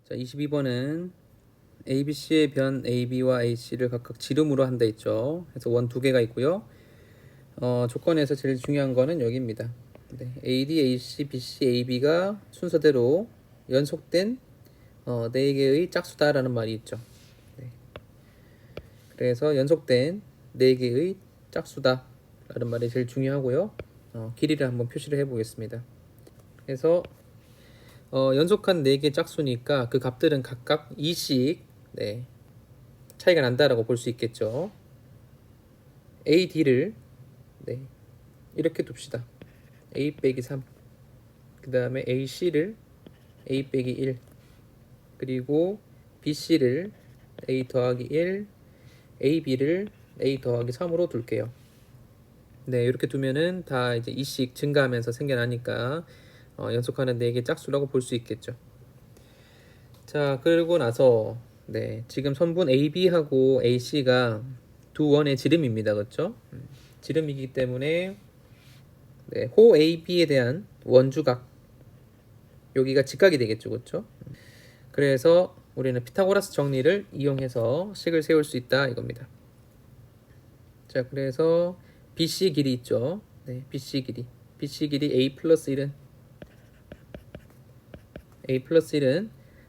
자, 22번은 ABC의 변 AB와 AC를 각각 지름으로 한다 했죠. 그래서 원 두 개가 있고요. 조건에서 제일 중요한 거는 여기입니다. 네, AD, AC, BC, AB가 순서대로 연속된 4개의 짝수다라는 말이 있죠. 네. 그래서 연속된 4개의 짝수다라는 말이 제일 중요하고요. 길이를 한번 표시를 해보겠습니다. 그래서 연속한 4개 짝수니까 그 값들은 각각 2씩 차이가 난다라고 볼 수 있겠죠. AD를 이렇게 둡시다. A 빼기 3, 그 다음에 AC를 A 빼기 1, 그리고 BC를 A 더하기 1, AB를 A 더하기 3으로 둘게요. 네, 이렇게 두면은 다 이제 2씩 증가하면서 생겨나니까 연속하는 4개 짝수라고 볼 수 있겠죠. 자, 그러고 나서 지금 선분 AB하고 AC가 두 원의 지름입니다. 그렇죠? 지름이기 때문에 호 AB에 대한 원주각, 여기가 직각이 되겠죠. 그렇죠? 그래서 우리는 피타고라스 정리를 이용해서 식을 세울 수 있다 이겁니다. 자, 그래서 BC 길이 있죠. BC 길이 A 플러스 1은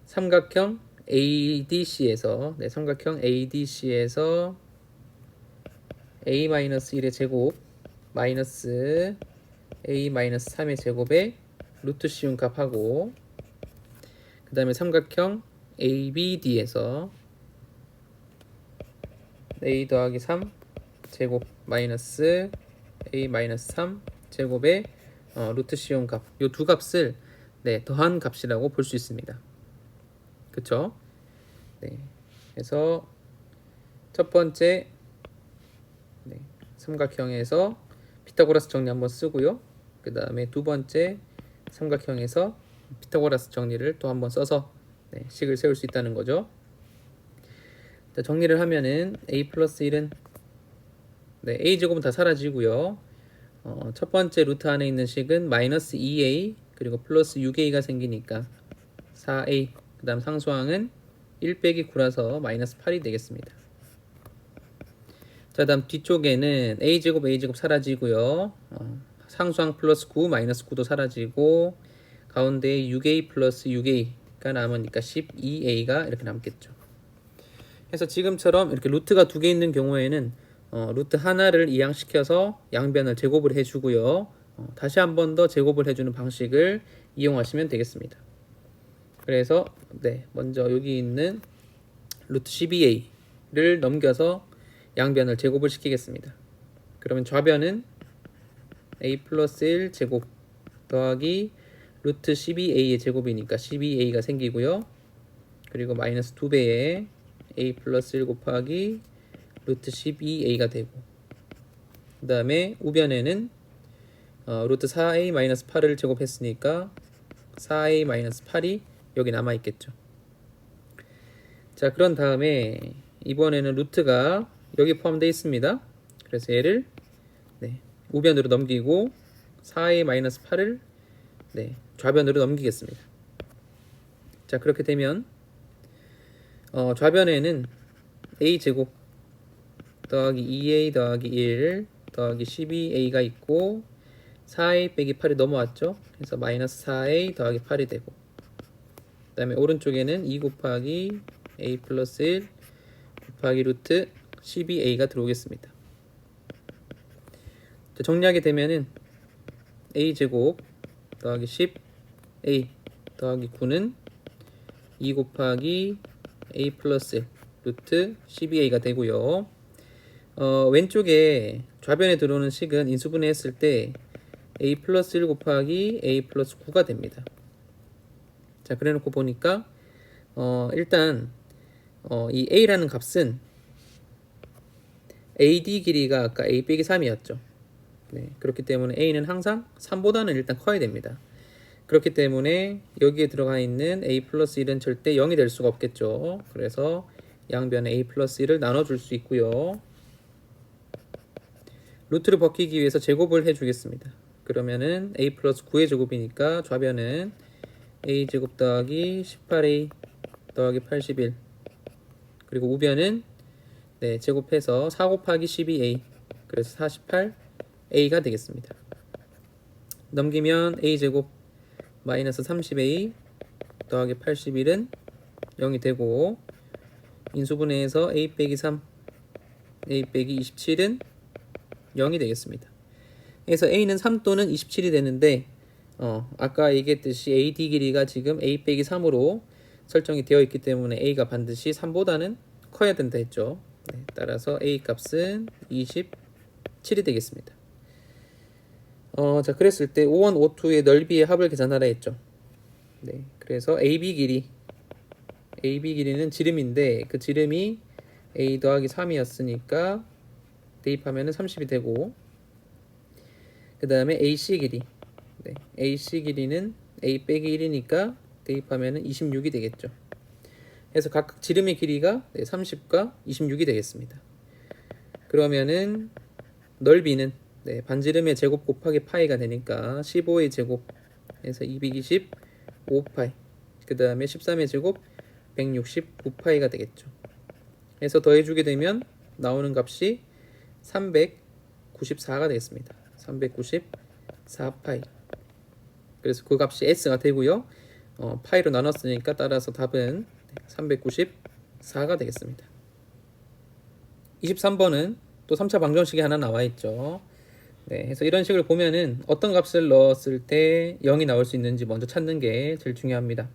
삼각형 ADC에서 A-1의 제곱 마이너스 A-3의 제곱에 루트 씌운 값하고, 그 다음에 삼각형 ABD에서 A 더하기 3 제곱 마이너스 A-3 제곱에 루트 씌운 값, 이 두 값을 더한 값이라고 볼 수 있습니다. 그쵸? 그래서 첫 번째 삼각형에서 피타고라스 정리 한번 쓰고요. 그 다음에 두 번째 삼각형에서 피타고라스 정리를 또 한번 써서 식을 세울 수 있다는 거죠. 자, 정리를 하면은 A 플러스 1은 A 제곱은 다 사라지고요. 첫 번째 루트 안에 있는 식은 마이너스 2A 그리고 플러스 6A가 생기니까 4A, 그 다음 상수항은 1 빼기 9라서 마이너스 8이 되겠습니다. 자, 다음 뒤쪽에는 A제곱 사라지고요. 상수항 플러스 9 마이너스 9도 사라지고 가운데에 6A 플러스 6A가 남으니까 12A가 이렇게 남겠죠. 그래서 지금처럼 이렇게 루트가 두 개 있는 경우에는 루트 하나를 이항시켜서 양변을 제곱을 해주고요. 다시 한 번 더 제곱을 해주는 방식을 이용하시면 되겠습니다. 그래서 먼저 여기 있는 루트 12A를 넘겨서 양변을 제곱을 시키겠습니다. 그러면 좌변은 A 플러스 1 제곱 더하기 루트 12A의 제곱이니까 12A가 생기고요. 그리고 마이너스 2배에 A 플러스 1 곱하기 루트 12A가 되고, 그 다음에 우변에는 루트 4A 마이너스 8을 제곱했으니까 4A 마이너스 8이 여기 남아있겠죠. 자, 그런 다음에 이번에는 루트가 여기 포함되어 있습니다. 그래서 얘를 우변으로 넘기고 4A 마이너스 8을 좌변으로 넘기겠습니다. 자, 그렇게 되면 좌변에는 A 제곱 더하기 2A 더하기 1 더하기 12A가 있고 4A 빼기 8이 넘어왔죠. 그래서 마이너스 4A 더하기 8이 되고, 그 다음에 오른쪽에는 2 곱하기 A 플러스 1 곱하기 루트 12A가 들어오겠습니다. 자, 정리하게 되면은 A 제곱 더하기 10A 더하기 9는 2 곱하기 A 플러스 1 루트 12A가 되고요. 왼쪽에 좌변에 들어오는 식은 인수분해 했을 때 A 플러스 1 곱하기 A 플러스 9가 됩니다. 자, 그래 놓고 보니까 일단 이 A라는 값은 AD 길이가 아까 A 빼기 3이었죠. 그렇기 때문에 A는 항상 3보다는 일단 커야 됩니다. 그렇기 때문에 여기에 들어가 있는 A 플러스 1은 절대 0이 될 수가 없겠죠. 그래서 양변에 A 플러스 1을 나눠줄 수 있고요. 루트를 벗기기 위해서 제곱을 해주겠습니다. 그러면은 A 플러스 9의 제곱이니까 좌변은 A 제곱 더하기 18A 더하기 81. 그리고 우변은 네, 제곱해서 4 곱하기 12a. 그래서 48a가 되겠습니다. 넘기면 a제곱 마이너스 30a 더하기 81은 0이 되고, 인수분해해서 a 빼기 3, a 빼기 27은 0이 되겠습니다. 그래서 a는 3 또는 27이 되는데 아까 얘기했듯이 AD 길이가 지금 a 빼기 3으로 설정이 되어 있기 때문에 a가 반드시 3보다는 커야 된다 했죠. 네, 따라서 a 값은 27이 되겠습니다. 자, 그랬을 때 O1, O2의 넓이의 합을 계산하라 했죠. 네, 그래서 AB 길이는 지름인데 그 지름이 a 더하기 3이었으니까 대입하면은 30이 되고, 그 다음에 AC 길이, 네, AC 길이는 a 빼기 1이니까 대입하면은 26이 되겠죠. 그래서 각각 지름의 길이가 30과 26이 되겠습니다. 그러면은 넓이는 반지름의 제곱 곱하기 파이가 되니까 15의 제곱에서 225파이, 그 다음에 13의 제곱 169파이가 되겠죠. 그래서 더해주게 되면 나오는 값이 394가 되겠습니다. 394파이. 그래서 그 값이 S가 되고요. 파이로 나눴으니까 따라서 답은 394가 되겠습니다. 23번은 또 3차 방정식이 하나 나와 있죠. 네, 그래서 이런 식을 보면은 어떤 값을 넣었을 때 0이 나올 수 있는지 먼저 찾는 게 제일 중요합니다.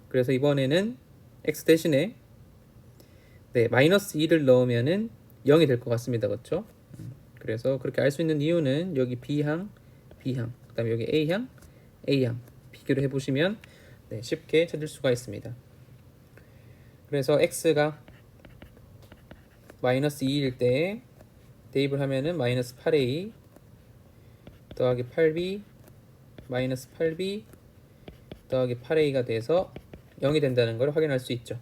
그래서 이번에는 x 대신에 마이너스 2를 넣으면은 0이 될 것 같습니다. 그렇죠? 그래서 그렇게 알 수 있는 이유는 여기 B항, B항, 그 다음에 여기 A항, A항 비교를 해보시면 쉽게 찾을 수가 있습니다. 그래서 x가 마이너스 2일 때 대입을 하면은 마이너스 8a 더하기 8b 마이너스 8b 더하기 8a가 돼서 0이 된다는 걸 확인할 수 있죠.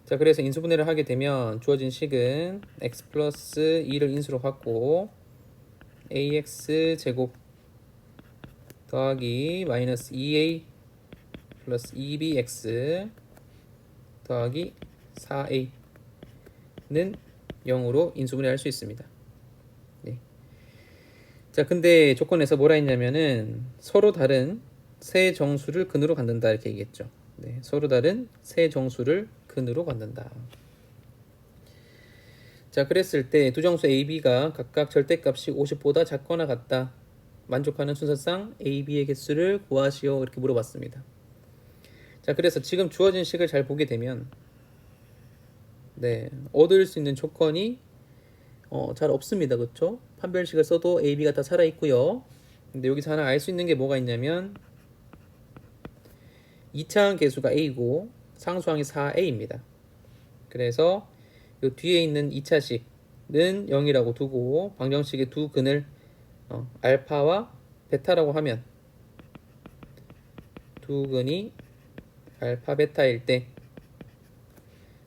자, 그래서 인수분해를 하게 되면 주어진 식은 x 플러스 2를 인수로 갖고 ax 제곱 더하기 마이너스 2a 플러스 2bx 더하기 4a는 0으로 인수분해할 수 있습니다. 네. 자, 근데 조건에서 뭐라 했냐면은 서로 다른 세 정수를 근으로 갖는다 이렇게 얘기했죠. 네, 서로 다른 세 정수를 근으로 갖는다. 자, 그랬을 때 두 정수 A, B가 각각 절대값이 50보다 작거나 같다. 만족하는 순서상 A, B의 개수를 구하시오 이렇게 물어봤습니다. 자, 그래서 지금 주어진 식을 잘 보게 되면 얻을 수 있는 조건이 잘 없습니다. 그렇죠? 판별식을 써도 A, B가 다 살아있고요. 근데 여기서 하나 알 수 있는 게 뭐가 있냐면 2차항 개수가 A고 상수항이 4A입니다. 그래서 이 뒤에 있는 2차식은 0이라고 두고 방정식의 두 근을 알파와 베타라고 하면 두 근이 알파 베타일 때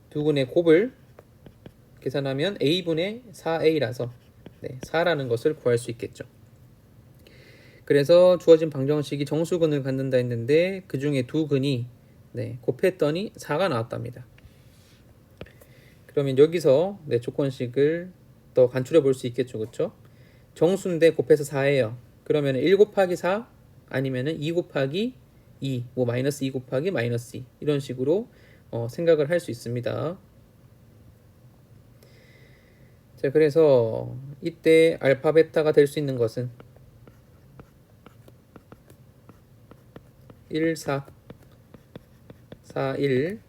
두 근의 곱을 계산하면 A분의 4A라서 4라는 것을 구할 수 있겠죠. 그래서 주어진 방정식이 정수근을 갖는다 했는데 그 중에 두 근이 곱했더니 4가 나왔답니다. 그러면 여기서 조건식을 더 간추려 볼 수 있겠죠. 그렇죠? 정수인데 곱해서 4예요. 그러면 1 곱하기 4 아니면 2 곱하기 2, 뭐 마이너스 2 곱하기 마이너스 2 이런 식으로 생각을 할 수 있습니다. 자, 그래서 이때 알파 베타가 될 수 있는 것은 1, 4, 4, 1,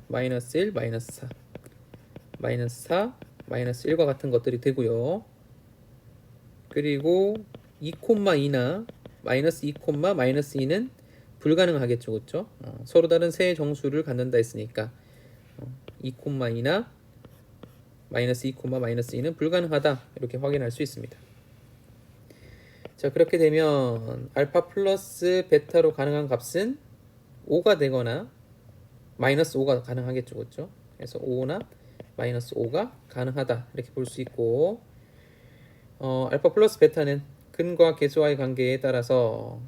마이너스 1, 마이너스 4, 마이너스 4, 마이너스 1과 같은 것들이 되고요. 그리고 2,2나 마이너스 2, 마이너스 2는 불가능하겠죠. 그렇죠? 서로 다른 세 정수를 갖는다 했으니까 2,2나 마이너스 2, 마이너스 2는 불가능하다 이렇게 확인할 수 있습니다. 자, 그렇게 되면 알파 플러스 베타로 가능한 값은 5가 되거나 마이너스 5가 가능하겠죠. 그렇죠? 그래서 5나 마이너스 5가 가능하다 이렇게 볼 수 있고, 알파 플러스 베타는 근과 개수와의 관계에 따라서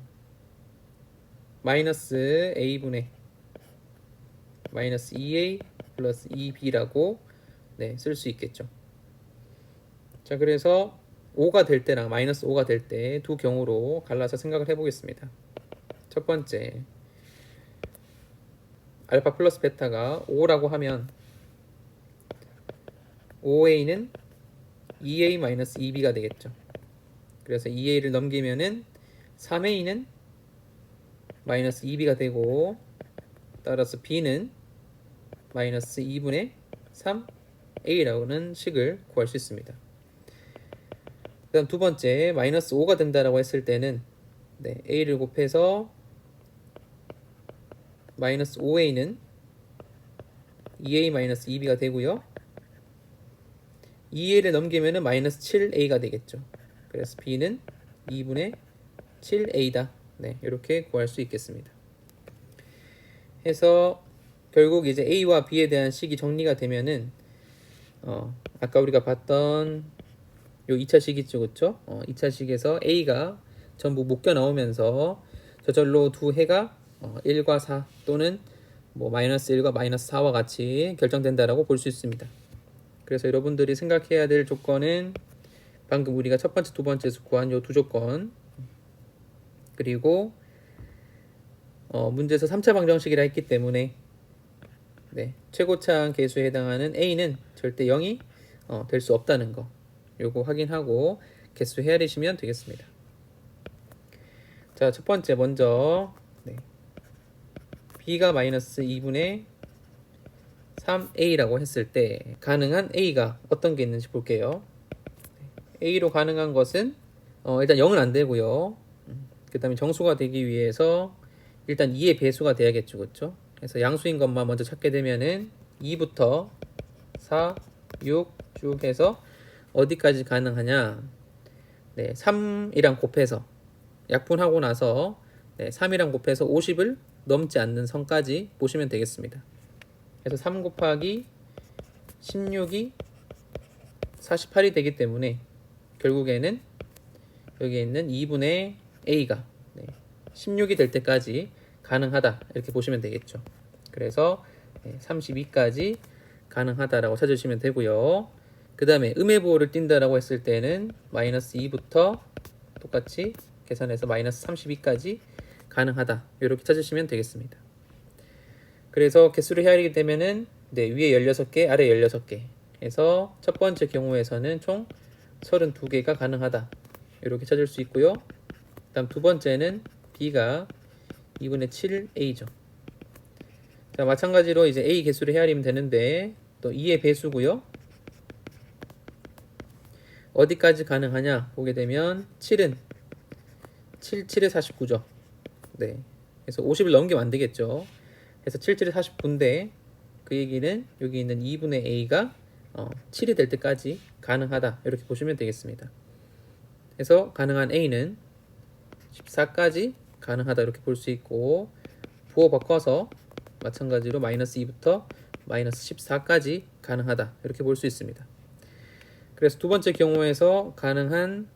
마이너스 a분의 마이너스 2a 플러스 2b라고 네, 쓸 수 있겠죠. 자, 그래서 5가 될 때랑 마이너스 5가 될 때 두 경우로 갈라서 생각을 해보겠습니다. 첫 번째, 알파 플러스 베타가 5라고 하면 5a는 2a 마이너스 2b가 되겠죠. 그래서 2a를 넘기면은 3a는 마이너스 2b가 되고, 따라서 b는 마이너스 2분의 3a라는 식을 구할 수 있습니다. 그 다음 두 번째, 마이너스 5가 된다라고 했을 때는 네, a를 곱해서 마이너스 5a는 2a 마이너스 2b가 되고요. 2a를 넘기면은 마이너스 7a가 되겠죠. 그래서 b는 2분의 7a다. 네, 이렇게 구할 수 있겠습니다. 해서 결국 이제 a와 b에 대한 식이 정리가 되면은 아까 우리가 봤던 요 2차 식 있죠, 그쵸? 2차 식에서 a가 전부 묶여 나오면서 저절로 두 해가 1과 4 또는 뭐 마이너스 1과 마이너스 4와 같이 결정된다라고 볼 수 있습니다. 그래서 여러분들이 생각해야 될 조건은 방금 우리가 첫 번째, 두 번째에서 구한 요 두 조건, 그리고 문제에서 3차 방정식이라 했기 때문에 네, 최고차항 계수에 해당하는 a는 절대 0이 될 수 없다는 거, 요거 확인하고 개수 헤아리시면 되겠습니다. 자, 첫 번째 먼저 네, b가 마이너스 2분의 3a라고 했을 때 가능한 a가 어떤 게 있는지 볼게요. a로 가능한 것은 일단 0은 안 되고요. 그 다음에 정수가 되기 위해서 일단 2의 배수가 돼야겠죠, 그렇죠? 그래서 양수인 것만 먼저 찾게 되면은 2부터 4, 6 쭉 해서 어디까지 가능하냐? 네, 3이랑 곱해서 약분하고 나서 네, 3이랑 곱해서 50을 넘지 않는 선까지 보시면 되겠습니다. 그래서 3 곱하기 16이 48이 되기 때문에 결국에는 여기 있는 2분의 a가 16이 될 때까지 가능하다, 이렇게 보시면 되겠죠. 그래서 32까지 가능하다라고 찾으시면 되고요. 그 다음에 음의 부호를 띈다라고 했을 때는 마이너스 2부터 똑같이 계산해서 마이너스 32까지 가능하다, 이렇게 찾으시면 되겠습니다. 그래서 개수를 헤아리게 되면은 네, 위에 16개, 아래 16개 해서 첫 번째 경우에서는 총 32개가 가능하다, 이렇게 찾을 수 있고요. 다음 두 번째는 b가 2분의 7a죠. 자, 마찬가지로 이제 a 개수를 헤아리면 되는데 또 2의 배수고요. 어디까지 가능하냐 보게 되면 7은 7, 7에 49죠. 네. 그래서 50을 넘기면 안 되겠죠. 그래서 7, 7에 49인데 그 얘기는 여기 있는 2분의 a가 7이 될 때까지 가능하다, 이렇게 보시면 되겠습니다. 그래서 가능한 a는 14까지 가능하다, 이렇게 볼 수 있고, 부호 바꿔서 마찬가지로 마이너스 2부터 마이너스 14까지 가능하다, 이렇게 볼 수 있습니다. 그래서 두 번째 경우에서 가능한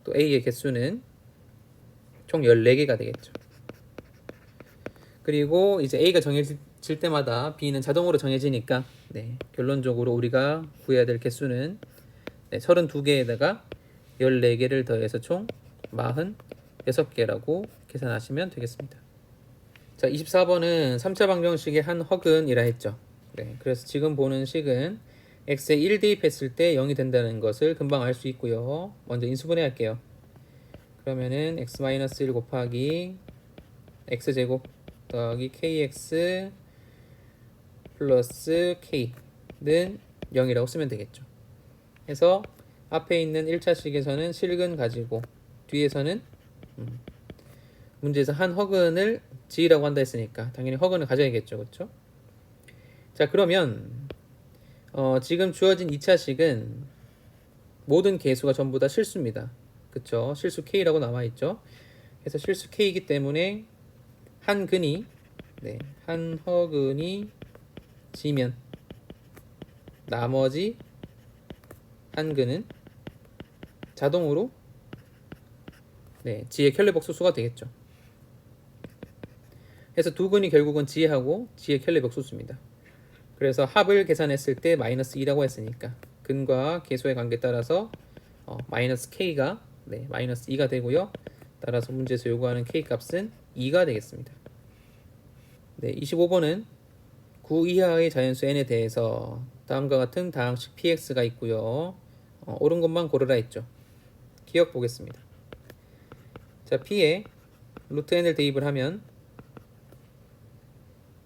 또 a의 개수는 총 14개가 되겠죠. 그리고 이제 a가 정해질 때마다 b는 자동으로 정해지니까 결론적으로 우리가 구해야 될 개수는 32개에다가 14개를 더해서 총 46개라고 계산하시면 되겠습니다. 자, 24번은 3차 방정식의 한 허근이라 했죠. 그래서 지금 보는 식은 x에 1 대입했을 때 0이 된다는 것을 금방 알 수 있고요. 먼저 인수분해 할게요. 그러면은 x-1 곱하기 x제곱 더하기 kx 플러스 k는 0이라고 쓰면 되겠죠. 해서 앞에 있는 1차식에서는 실근 가지고 뒤에서는 문제에서 한 허근을 지으라고 한다 했으니까 당연히 허근을 가져야겠죠, 그렇죠? 자, 그러면 지금 주어진 2차식은 모든 개수가 전부 다 실수입니다, 그렇죠? 실수 k라고 남아있죠. 그래서 실수 k이기 때문에 한 근이 한 허근이 지면 나머지 한 근은 자동으로 지의 켈레복수 수가 되겠죠. 그래서 두 근이 결국은 지하고 지의 켈레 벽소수입니다. 그래서 합을 계산했을 때 마이너스 2라고 했으니까 근과 계수의 관계에 따라서 마이너스 k가 마이너스 2가 되고요. 따라서 문제에서 요구하는 k 값은 2가 되겠습니다. 25번은 9 이하의 자연수 n에 대해서 다음과 같은 다항식 px가 있고요. 옳은 것만 고르라 했죠. 기억 보겠습니다. 자, p에 루트 n을 대입을 하면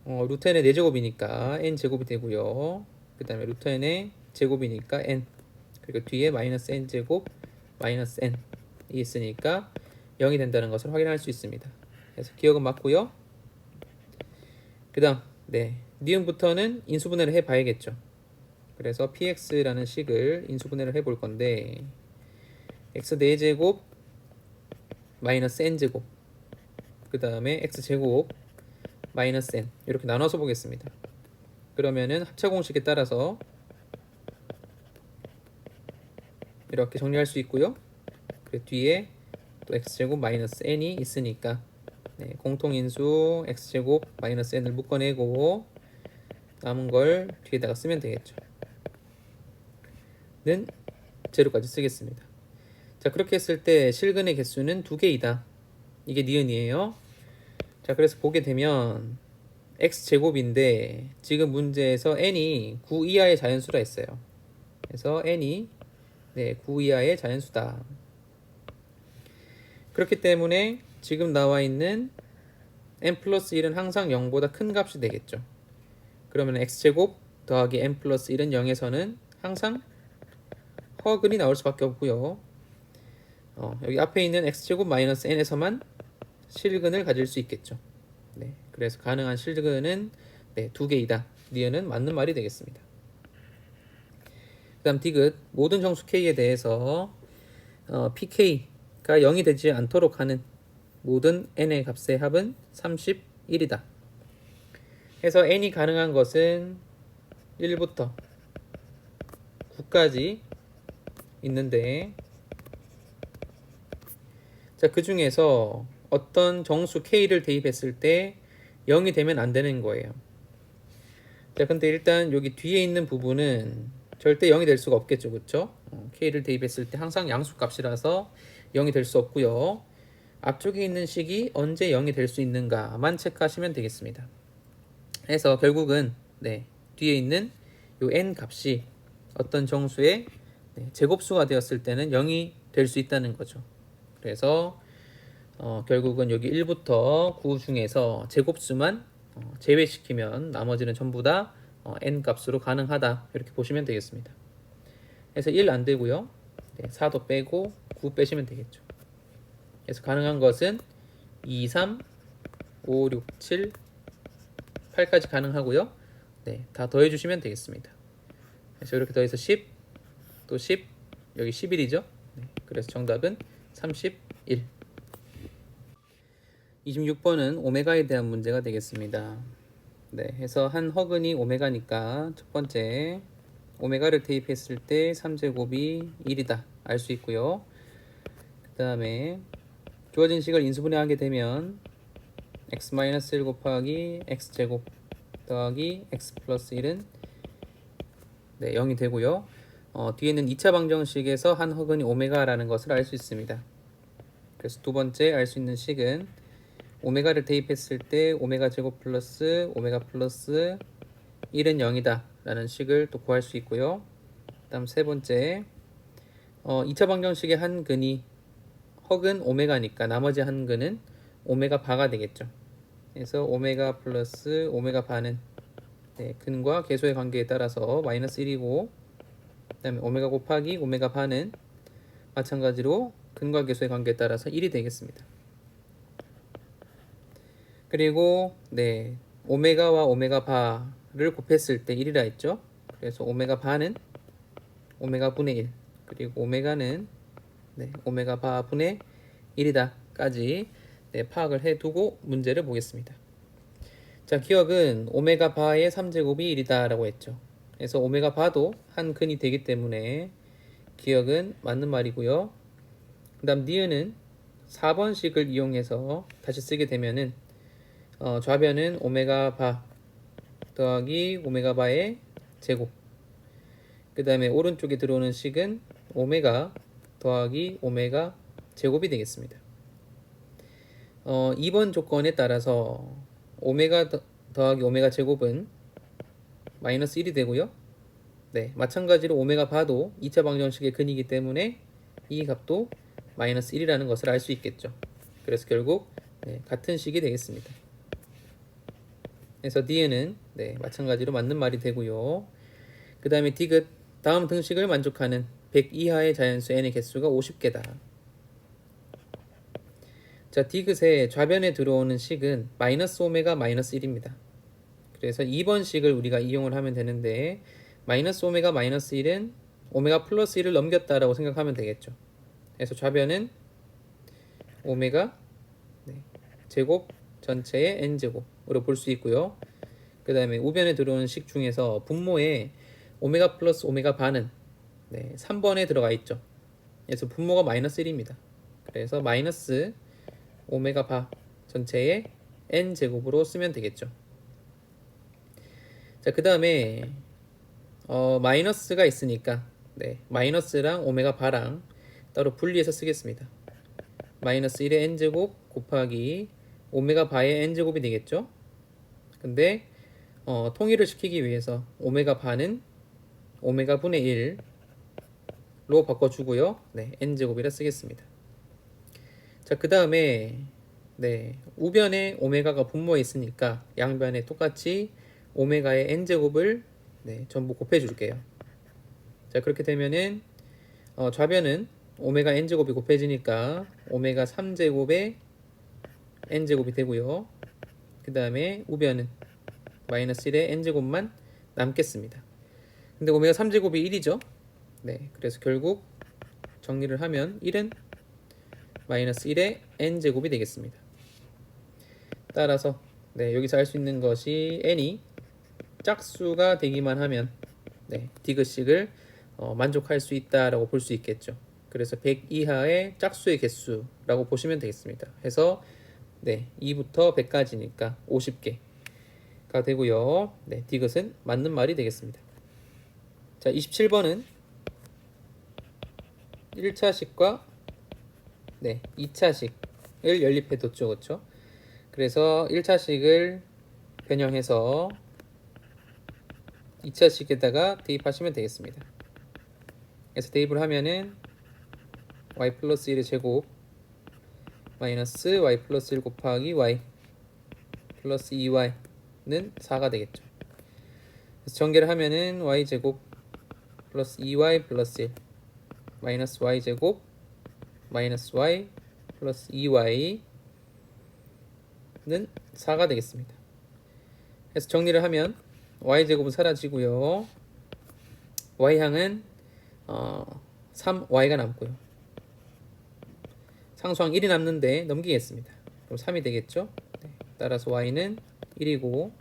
루트 n의 4제곱이니까 n 제곱이 되고요. 그 다음에 루트 n의 제곱이니까 n, 그리고 뒤에 마이너스 n 제곱 마이너스 n이 있으니까 0이 된다는 것을 확인할 수 있습니다. 그래서 기억은 맞고요. 그 다음 니은부터는 인수분해를 해봐야겠죠. 그래서 px라는 식을 인수분해를 해볼 건데 x 4제곱 마이너스 n제곱 그 다음에 x제곱 마이너스 n 이렇게 나눠서 보겠습니다. 그러면은 합차공식에 따라서 이렇게 정리할 수 있고요. 그 뒤에 또 x제곱 마이너스 n이 있으니까 공통인수 x제곱 마이너스 n을 묶어내고 남은 걸 뒤에다가 쓰면 되겠죠. 는 제로까지 쓰겠습니다. 자, 그렇게 했을 때 실근의 개수는 2개이다. 이게 니은이에요. 자, 그래서 보게 되면 x제곱인데 지금 문제에서 n이 9 이하의 자연수라 했어요. 그래서 n이 9 이하의 자연수다. 그렇기 때문에 지금 나와 있는 n 플러스 1은 항상 0보다 큰 값이 되겠죠. 그러면 x제곱 더하기 n 플러스 1은 0에서는 항상 허근이 나올 수밖에 없고요. 여기 앞에 있는 x제곱 마이너스 n에서만 실근을 가질 수 있겠죠. 그래서 가능한 실근은 2개이다. 니은은 맞는 말이 되겠습니다. 그 다음 디귿 모든 정수 k에 대해서 pk가 0이 되지 않도록 하는 모든 n의 값의 합은 31이다. 해서 n이 가능한 것은 1부터 9까지 있는데 자, 그 중에서 어떤 정수 k를 대입했을 때 0이 되면 안 되는 거예요. 자, 근데 일단 여기 뒤에 있는 부분은 절대 0이 될 수가 없겠죠. 그쵸? k를 대입했을 때 항상 양수 값이라서 0이 될 수 없고요. 앞쪽에 있는 식이 언제 0이 될 수 있는가만 체크하시면 되겠습니다. 해서 결국은 뒤에 있는 요 n 값이 어떤 정수의 제곱수가 되었을 때는 0이 될 수 있다는 거죠. 그래서 결국은 여기 1부터 9 중에서 제곱수만 제외시키면 나머지는 전부 다 n 값으로 가능하다. 이렇게 보시면 되겠습니다. 그래서 1 안 되고요. 4도 빼고 9 빼시면 되겠죠. 그래서 가능한 것은 2, 3, 5, 6, 7, 8까지 가능하고요. 다 더해주시면 되겠습니다. 그래서 이렇게 더해서 10, 또 10, 여기 11이죠. 그래서 정답은 31. 26번은 오메가에 대한 문제가 되겠습니다. 해서 한 허근이 오메가니까 첫 번째 오메가를 대입했을 때 3제곱이 1이다 알 수 있고요. 그 다음에 주어진 식을 인수분해하게 되면 x-1 곱하기 x제곱 더하기 x 플러스 1은 0이 되고요. 뒤에는 2차 방정식에서 한 허근이 오메가라는 것을 알 수 있습니다. 그래서 두 번째 알 수 있는 식은 오메가를 대입했을 때 오메가 제곱 플러스 오메가 플러스 1은 0이다 라는 식을 또 구할 수 있고요. 그 다음 세 번째 2차 방정식의 한 근이 허근 오메가니까 나머지 한 근은 오메가 바가 되겠죠. 그래서 오메가 플러스 오메가 바는 근과 계수의 관계에 따라서 마이너스 1이고 그 다음에 오메가 곱하기 오메가 바는 마찬가지로 근과 계수의 관계에 따라서 1이 되겠습니다. 그리고 오메가와 오메가 바를 곱했을 때 1이라 했죠. 그래서 오메가 바는 오메가 분의 1 그리고 오메가는 오메가 바 분의 1이다 까지 파악을 해두고 문제를 보겠습니다. 자, 기억은 오메가 바의 3제곱이 1이다 라고 했죠. 그래서 오메가 바도 한 근이 되기 때문에 기억은 맞는 말이고요. 그 다음 니은은 4번식을 이용해서 다시 쓰게 되면은 좌변은 오메가 바 더하기 오메가 바의 제곱. 그 다음에 오른쪽에 들어오는 식은 오메가 더하기 오메가 제곱이 되겠습니다. 2번 조건에 따라서 오메가 더하기 오메가 제곱은 마이너스 1이 되고요. 네, 마찬가지로 오메가 바도 2차 방정식의 근이기 때문에 이 값도 마이너스 1이라는 것을 알 수 있겠죠. 그래서 결국 네, 같은 식이 되겠습니다. 그래서 D는 네, 마찬가지로 맞는 말이 되고요. 그 다음에 디귿 다음 등식을 만족하는 100 이하의 자연수 n의 개수가 50개다. 자, 디귿의 좌변에 들어오는 식은 마이너스 오메가 마이너스 1입니다. 그래서 2번 식을 우리가 이용을 하면 되는데 마이너스 오메가 마이너스 1은 오메가 플러스 1을 넘겼다라고 생각하면 되겠죠. 그래서 좌변은 오메가 네, 제곱 전체의 n제곱으로 볼 수 있고요. 그 다음에 우변에 들어오는 식 중에서 분모에 오메가 플러스 오메가 바는 네, 3번에 들어가 있죠. 그래서 분모가 마이너스 1입니다. 그래서 마이너스 오메가 바 전체의 n제곱으로 쓰면 되겠죠. 자, 그 다음에 마이너스가 있으니까 네, 마이너스랑 오메가 바랑 따로 분리해서 쓰겠습니다. 마이너스 1의 n제곱 곱하기 오메가 바의 n제곱이 되겠죠. 근데 통일을 시키기 위해서 오메가 바는 오메가 분의 1로 바꿔주고요. 네, n제곱이라 쓰겠습니다. 자, 그 다음에 네, 우변에 오메가가 분모에 있으니까 양변에 똑같이 오메가의 n제곱을 네, 전부 곱해줄게요. 자, 그렇게 되면은 좌변은 오메가 n제곱이 곱해지니까 오메가 3제곱의 n제곱이 되고요. 그 다음에 우변은 마이너스 1의 n제곱만 남겠습니다. 근데 오메가 3제곱이 1이죠. 네, 그래서 결국 정리를 하면 1은 마이너스 1의 n제곱이 되겠습니다. 따라서 네, 여기서 알 수 있는 것이 n이 짝수가 되기만 하면 네, 디귿식을 만족할 수 있다라고 볼 수 있겠죠. 그래서 100 이하의 짝수의 개수라고 보시면 되겠습니다. 해서 네, 2부터 100까지니까 50개가 되고요. 네, 디귿은 맞는 말이 되겠습니다. 자, 27번은 1차식과 네, 2차식을 연립해 뒀죠. 그렇죠? 그래서 1차식을 변형해서 2차식에다가 대입하시면 되겠습니다. 그래서 대입을 하면은 y 플러스 1의 제곱 마이너스 y 플러스 1 곱하기 y 플러스 2y는 4가 되겠죠. 그래서 전개를 하면은 y 제곱 플러스 2y 플러스 1 마이너스 y 제곱 마이너스 y 플러스 2y는 4가 되겠습니다. 그래서 정리를 하면 y 제곱은 사라지고요. y항은 3y가 남고요. 상수항 1이 남는데 넘기겠습니다. 그럼 3이 되겠죠. 네, 따라서 y는 1이고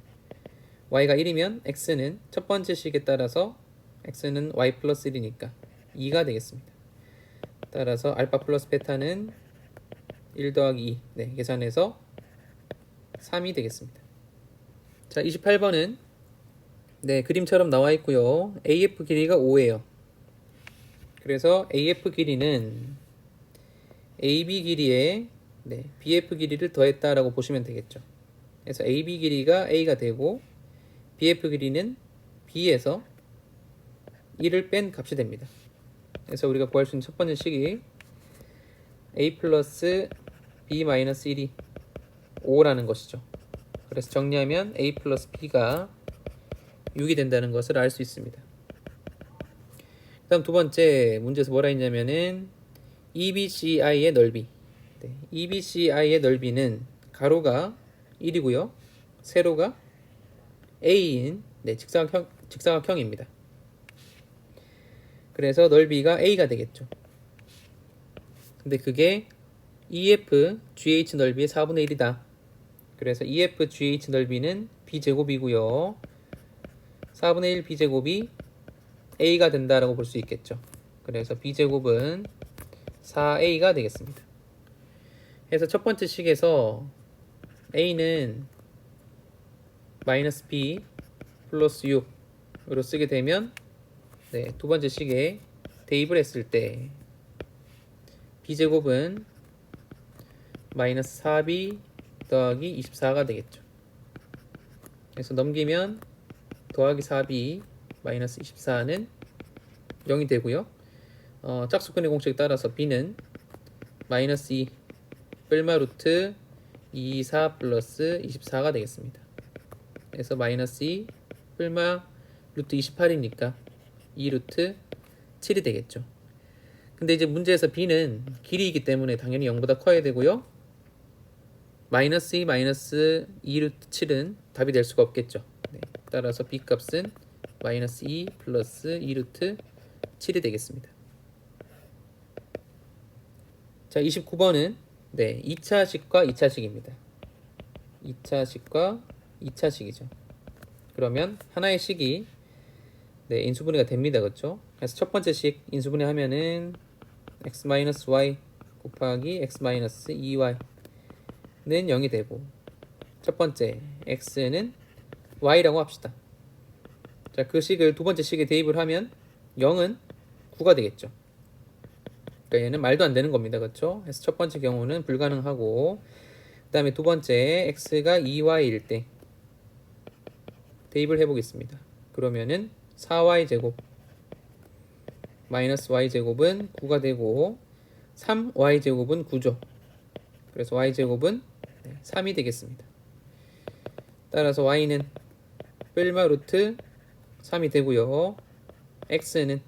y가 1이면 x는 첫 번째 식에 따라서 x는 y 플러스 1이니까 2가 되겠습니다. 따라서 알파 플러스 베타는 1 더하기 2 네, 계산해서 3이 되겠습니다. 자, 28번은 네, 그림처럼 나와 있고요. AF 길이가 5예요. 그래서 AF 길이는 AB 길이에 네, BF 길이를 더했다라고 보시면 되겠죠. 그래서 AB 길이가 A가 되고 BF 길이는 B에서 1을 뺀 값이 됩니다. 그래서 우리가 구할 수 있는 첫 번째 식이 A 플러스 B 마이너스 1이 5라는 것이죠. 그래서 정리하면 A 플러스 B가 6이 된다는 것을 알 수 있습니다. 그 다음 두 번째 문제에서 뭐라 했냐면은 EBCI의 넓이 네, EBCI의 넓이는 가로가 1이고요. 세로가 A인 네, 직사각형입니다. 그래서 넓이가 A가 되겠죠. 근데 그게 EF GH 넓이의 4분의 1이다. 그래서 EF GH 넓이는 B제곱이고요. 4분의 1 B제곱이 A가 된다라고 볼 수 있겠죠. 그래서 B제곱은 4A가 되겠습니다. 그래서 첫 번째 식에서 A는 마이너스 b 플러스 6으로 쓰게 되면 네, 두 번째 식에 대입을 했을 때 b제곱은 마이너스 4b 더하기 24가 되겠죠. 그래서 넘기면 더하기 4b 마이너스 24는 0이 되고요. 짝수근의 공식에 따라서 b는 마이너스 2 뿔마 루트 24 플러스 24가 되겠습니다. 그래서 마이너스 2 뿔마 루트 28이니까 2 루트 7이 되겠죠. 근데 이제 문제에서 b는 길이이기 때문에 당연히 0보다 커야 되고요. 마이너스 2 마이너스 2 루트 7은 답이 될 수가 없겠죠. 네, 따라서 b 값은 마이너스 2 플러스 2 루트 7이 되겠습니다. 자, 29번은 네, 2차식과 2차식입니다. 2차식과 2차식이죠. 그러면 하나의 식이 네, 인수분해가 됩니다. 그렇죠? 그래서 첫 번째 식 인수분해 하면은 x-y 곱하기 x-2y는 0이 되고, 첫 번째 x는 y라고 합시다. 자, 그 식을 두 번째 식에 대입을 하면 0은 9가 되겠죠. 그러니까 얘는 말도 안 되는 겁니다. 그렇죠? 그래서 첫 번째 경우는 불가능하고, 그 다음에 두 번째 x가 2y일 때 대입을 해보겠습니다. 그러면은 4y제곱 마이너스 y제곱은 9가 되고 3y제곱은 9죠. 그래서 y제곱은 3이 되겠습니다. 따라서 y는 뿔마 루트 3이 되고요. x는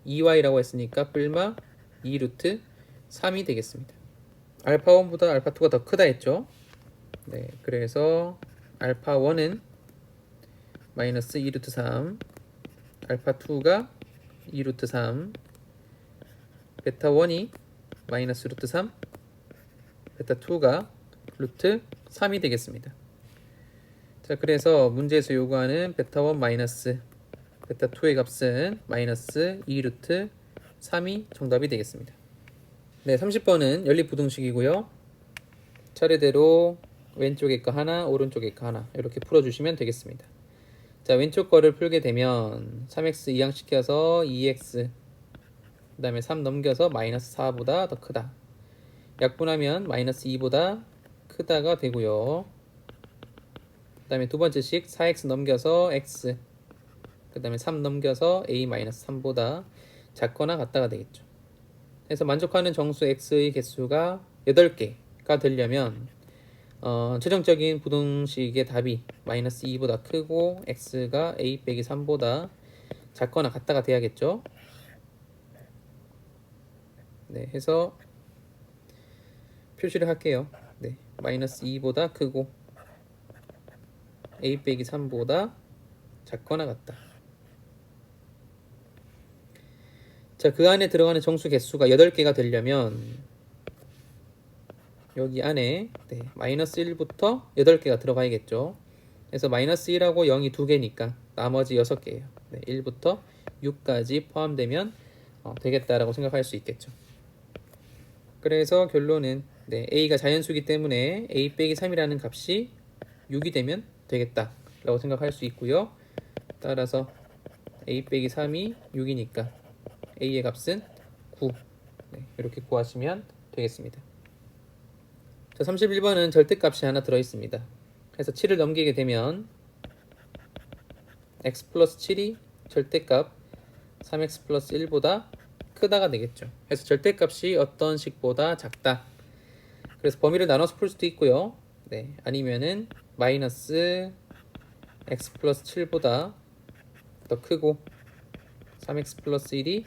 2y라고 했으니까 뿔마 2 루트 3이 되겠습니다. 알파1보다 알파2가 더 크다 했죠. 네, 그래서 알파1은 마이너스 2 루트 3, 알파2가 2 루트 3, 베타1이 마이너스 루트 3, 베타2가 루트 3이 되겠습니다. 자, 그래서 문제에서 요구하는 베타1 마이너스 베타2의 값은 마이너스 2 루트 3이 정답이 되겠습니다. 네, 30번은 연립부등식이고요. 차례대로 왼쪽에 거 하나, 오른쪽에 거 하나 이렇게 풀어주시면 되겠습니다. 자, 왼쪽 거를 풀게 되면 3x 이항시켜서 2x 그 다음에 3 넘겨서 마이너스 4보다 더 크다. 약분하면 마이너스 2보다 크다가 되고요. 그 다음에 두 번째 식 4x 넘겨서 x 그 다음에 3 넘겨서 a-3보다 작거나 같다가 되겠죠. 그래서 만족하는 정수 x의 개수가 8개가 되려면 최종적인 부등식의 답이 마이너스 2보다 크고 x가 a 빼기 3보다 작거나 같다가 돼야겠죠. 네, 해서 표시를 할게요. 네, 마이너스 2보다 크고 a 빼기 3보다 작거나 같다. 자, 그 안에 들어가는 정수 개수가 8개가 되려면 여기 안에 마이너스 1부터 8개가 들어가야겠죠. 그래서 마이너스 1하고 0이 2개니까 나머지 6개예요. 1부터 6까지 포함되면 되겠다라고 생각할 수 있겠죠. 그래서 결론은 a가 자연수이기 때문에 a 빼기 3이라는 값이 6이 되면 되겠다라고 생각할 수 있고요. 따라서 a 빼기 3이 6이니까 a의 값은 9 이렇게 구하시면 되겠습니다. 자, 31번은 절대값이 하나 들어있습니다. 그래서 7을 넘기게 되면 x 플러스 7이 절대값 3x 플러스 1보다 크다가 되겠죠. 그래서 절대값이 어떤 식보다 작다. 그래서 범위를 나눠서 풀 수도 있고요. 아니면은 마이너스 x 플러스 7보다 더 크고 3x 플러스 1이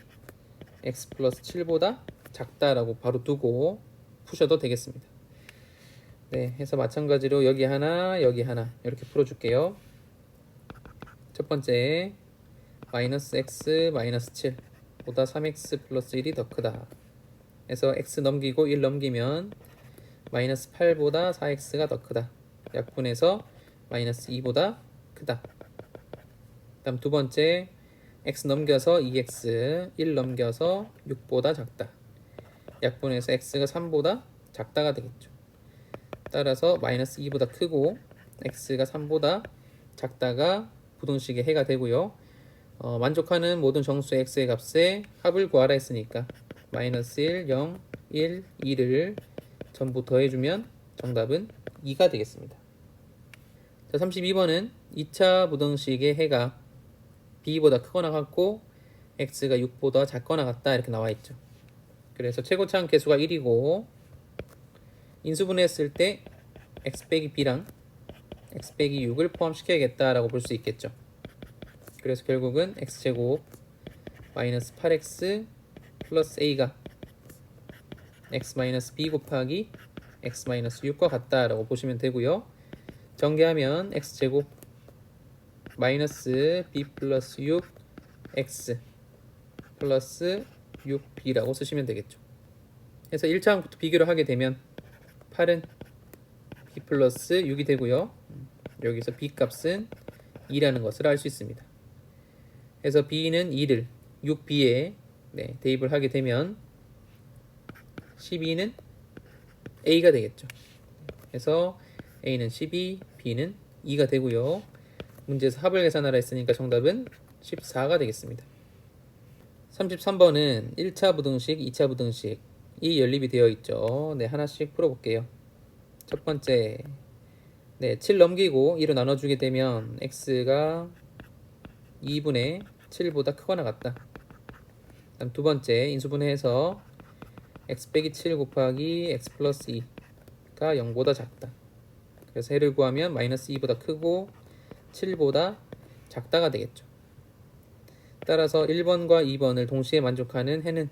x 플러스 7보다 작다라고 바로 두고 푸셔도 되겠습니다. 해서 마찬가지로 여기 하나 여기 하나 이렇게 풀어줄게요. 첫 번째 마이너스 x 마이너스 7보다 3x 플러스 1이 더 크다. 해서 x 넘기고 1 넘기면 마이너스 8보다 4x가 더 크다. 약분해서 마이너스 2보다 크다. 다음 두 번째 x 넘겨서 2x 1 넘겨서 6보다 작다. 약분해서 x가 3보다 작다가 되겠죠. 따라서 마이너스 2보다 크고 x가 3보다 작다가 부등식의 해가 되고요. 만족하는 모든 정수의 x의 값에 합을 구하라 했으니까 마이너스 1, 0, 1, 2를 전부 더해주면 정답은 2가 되겠습니다. 자, 32번은 2차 부등식의 해가 b보다 크거나 같고 x가 6보다 작거나 같다 이렇게 나와 있죠. 그래서 최고차항 계수가 1이고 인수분해했을 때 x 빼기 b랑 x 빼기 6을 포함시켜야겠다라고 볼 수 있겠죠. 그래서 결국은 x제곱 마이너스 8x 플러스 a가 x 마이너스 b 곱하기 x 마이너스 6과 같다라고 보시면 되고요. 전개하면 x제곱 마이너스 b 플러스 6x 플러스 6b라고 쓰시면 되겠죠. 그래서 1차항부터 비교를 하게 되면 8은 b 플러스 6이 되고요. 여기서 b 값은 2라는 것을 알 수 있습니다. 그래서 b는 2를 6b에 대입을 하게 되면 12는 a가 되겠죠. 그래서 a는 12, b는 2가 되고요. 문제에서 합을 계산하라 했으니까 정답은 14가 되겠습니다. 33번은 1차 부등식, 2차 부등식이 연립이 되어 있죠. 하나씩 풀어볼게요. 첫 번째, 7 넘기고 2로 나눠주게 되면 x가 2분의 7보다 크거나 같다. 다음 두 번째, 인수분해해서 x 빼기 7 곱하기 x 플러스 2가 0보다 작다. 그래서 해를 구하면 마이너스 2보다 크고 7보다 작다가 되겠죠. 따라서 1번과 2번을 동시에 만족하는 해는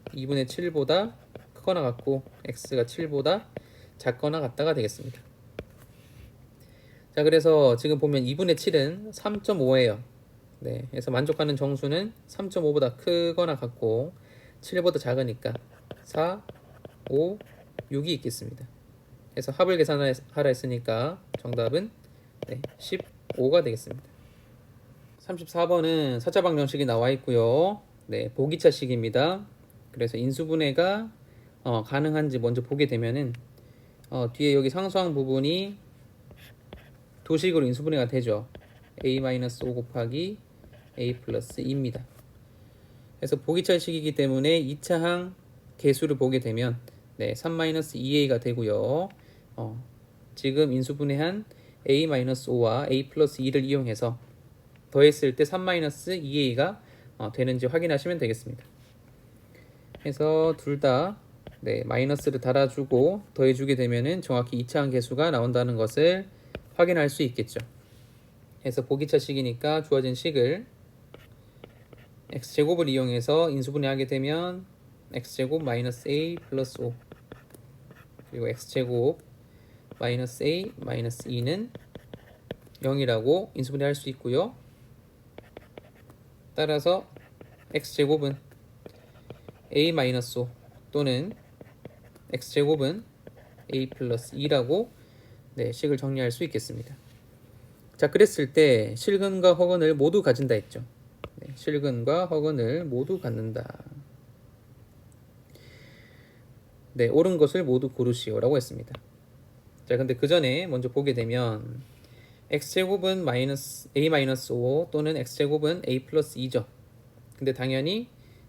2분의 7보다 크거나 같고 x가 7보다 작거나 같다가 되겠습니다. 자, 그래서 지금 보면 2분의 7은 3.5예요. 그래서 만족하는 정수는 3.5보다 크거나 같고 7보다 작으니까 4, 5, 6이 있겠습니다. 그래서 합을 계산하라 했으니까 정답은 15가 되겠습니다. 34번은 4차 방정식이 나와 있고요. 보기차식입니다. 그래서 인수분해가 가능한지 먼저 보게 되면은 뒤에 여기 상수항 부분이 두 식으로 인수분해가 되죠. a-5 곱하기 a 플러스 2입니다. 그래서 보기차식이기 때문에 2차항 개수를 보게 되면 3-2a가 되고요. 지금 인수분해한 a-5와 a 플러스 2를 이용해서 더했을 때 3-2a가 되는지 확인하시면 되겠습니다. 그래서 둘 다 마이너스를 달아주고 더해주게 되면은 정확히 2차항 개수가 나온다는 것을 확인할 수 있겠죠. 그래서 보기차식이니까 주어진 식을 x제곱을 이용해서 인수분해하게 되면 x제곱 마이너스 a 플러스 5 그리고 x제곱 마이너스 a 마이너스 2는 0이라고 인수분해할 수 있고요. 따라서 x제곱은 a 마이너스 5 또는 x제곱은 a 플러스 2라고 식을 정리할 수 있겠습니다. 자, 그랬을 때 실근과 허근을 모두 가진다 했죠. 실근과 허근을 모두 갖는다. 옳은 것을 모두 고르시오라고 했습니다. 자, 근데 그 전에 먼저 보게 되면 x제곱은 a-5 또는 x제곱은 a 플러스 2죠. 근데 당연히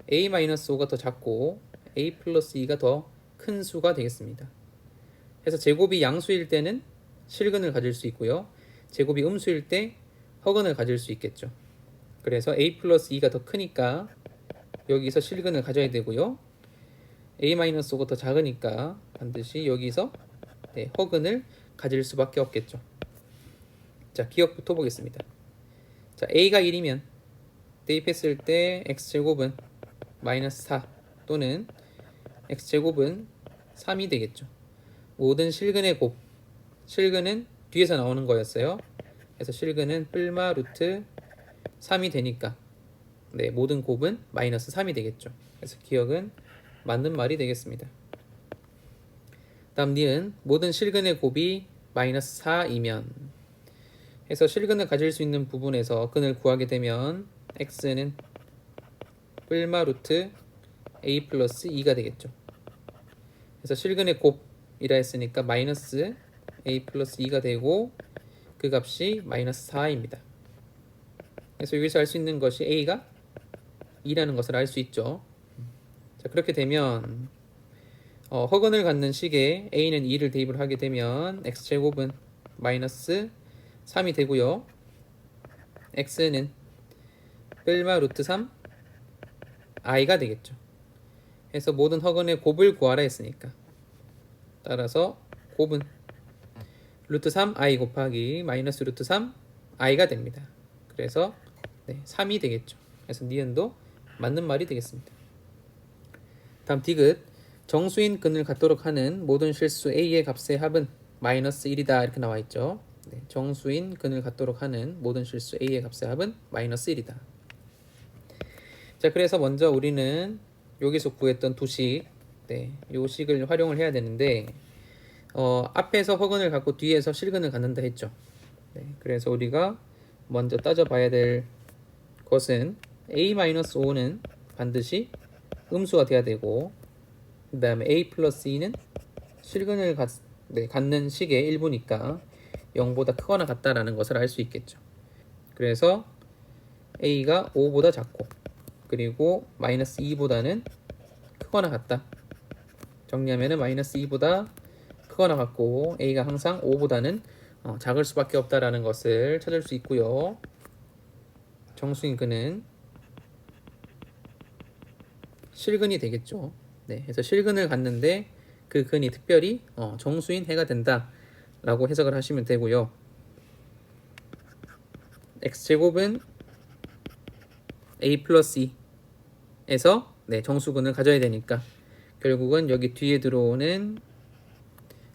a-5가 더 작고 a 플러스 2가 더 큰 수가 되겠습니다. 그래서 제곱이 양수일 때는 실근을 가질 수 있고요. 제곱이 음수일 때 허근을 가질 수 있겠죠. 그래서 a 플러스 2가 더 크니까 여기서 실근을 가져야 되고요. a-5가 더 작으니까 반드시 여기서 허근을 가질 수밖에 없겠죠. 자, 기억부터 보겠습니다. 자, a가 1이면 대입했을 때 x제곱은 마이너스 4 또는 x제곱은 3이 되겠죠. 모든 실근의 곱, 실근은 뒤에서 나오는 거였어요. 그래서 실근은 뿔마 루트 3이 되니까 모든 곱은 마이너스 3이 되겠죠. 그래서 기억은 맞는 말이 되겠습니다. 다음 니은 모든 실근의 곱이 마이너스 4이면 해서 실근을 가질 수 있는 부분에서 근을 구하게 되면 x는 뿔마 루트 a 플러스 2가 되겠죠. 그래서 실근의 곱이라 했으니까 마이너스 a 플러스 2가 되고 그 값이 마이너스 4입니다. 그래서 여기서 알 수 있는 것이 a가 2라는 것을 알 수 있죠. 자, 그렇게 되면 허근을 갖는 식에 a는 2를 대입을 하게 되면 x제곱은 마이너스 3이 되고요. x는 뺄마 루트 3 i가 되겠죠. 해서 모든 허근의 곱을 구하라 했으니까 따라서 곱은 루트 3 i 곱하기 마이너스 루트 3 i가 됩니다. 그래서 3이 되겠죠. 그래서 니은도 맞는 말이 되겠습니다. 다음 디귿 정수인 근을 갖도록 하는 모든 실수 a의 값의 합은 마이너스 1이다 이렇게 나와 있죠. 정수인 근을 갖도록 하는 모든 실수 a의 값의 합은 마이너스 1이다. 자, 그래서 먼저 우리는 여기서 구했던 두식, 요 식을 활용을 해야 되는데 앞에서 허근을 갖고 뒤에서 실근을 갖는다 했죠. 그래서 우리가 먼저 따져봐야 될 것은 a-5는 반드시 음수가 돼야 되고, 그 다음에 a 플러스 2는 실근을 갖는 식의 일부니까 0보다 크거나 같다라는 것을 알 수 있겠죠. 그래서 a가 5보다 작고, 그리고 마이너스 2보다는 크거나 같다. 정리하면은 마이너스 2보다 크거나 같고 a가 항상 5보다는 작을 수밖에 없다라는 것을 찾을 수 있고요. 정수인 근은 실근이 되겠죠. 그래서 실근을 갖는데 그 근이 특별히 정수인 해가 된다라고 해석을 하시면 되고요. x제곱은 a 플러스 2에서 정수근을 가져야 되니까 결국은 여기 뒤에 들어오는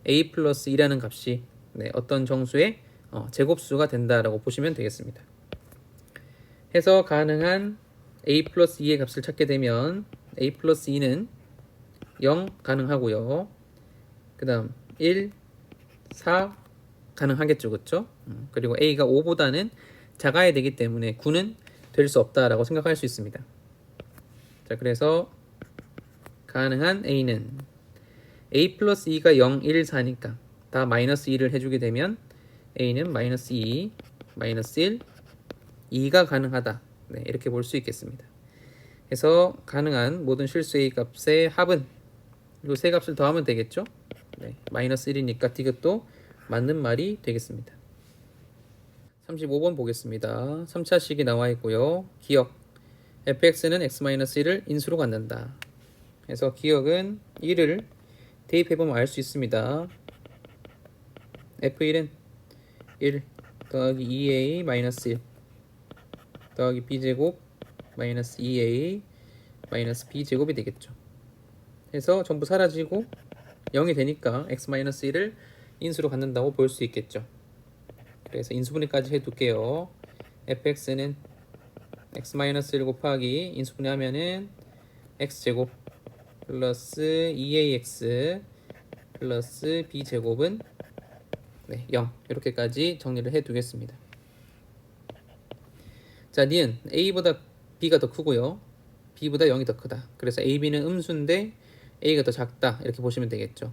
a 플러스 2라는 값이 어떤 정수의 제곱수가 된다라고 보시면 되겠습니다. 해서 가능한 a 플러스 2의 값을 찾게 되면 a 플러스 2는 0 가능하고요. 그 다음 1, 4 가능하겠죠. 그쵸? 그리고 a가 5보다는 작아야 되기 때문에 9는 될 수 없다라고 생각할 수 있습니다. 자, 그래서 가능한 a는 a 플러스 2가 0, 1, 4니까 다 마이너스 2를 해주게 되면 a는 마이너스 2, 마이너스 1, 2가 가능하다. 이렇게 볼 수 있겠습니다. 그래서 가능한 모든 실수 a 값의 합은 이 세 값을 더하면 되겠죠. 마이너스 1이니까 디귿도 맞는 말이 되겠습니다. 35번 보겠습니다. 3차식이 나와 있고요. 기억 fx는 x-1을 인수로 갖는다. 그래서 기억은 1을 대입해보면 알 수 있습니다. f1은 1 더하기 2a 마이너스 1 더하기 b제곱 마이너스 2a 마이너스 b제곱이 되겠죠. 해서 전부 사라지고 0이 되니까 x-1을 인수로 갖는다고 볼 수 있겠죠. 그래서 인수분해까지 해둘게요. fx는 x-1 곱하기 인수분해하면은 x제곱 플러스 2ax 플러스 b제곱은 0 이렇게까지 정리를 해두겠습니다. 자, 니은 a보다 b가 더 크고요. b보다 0이 더 크다. 그래서 ab는 음수인데 a가 더 작다. 이렇게 보시면 되겠죠.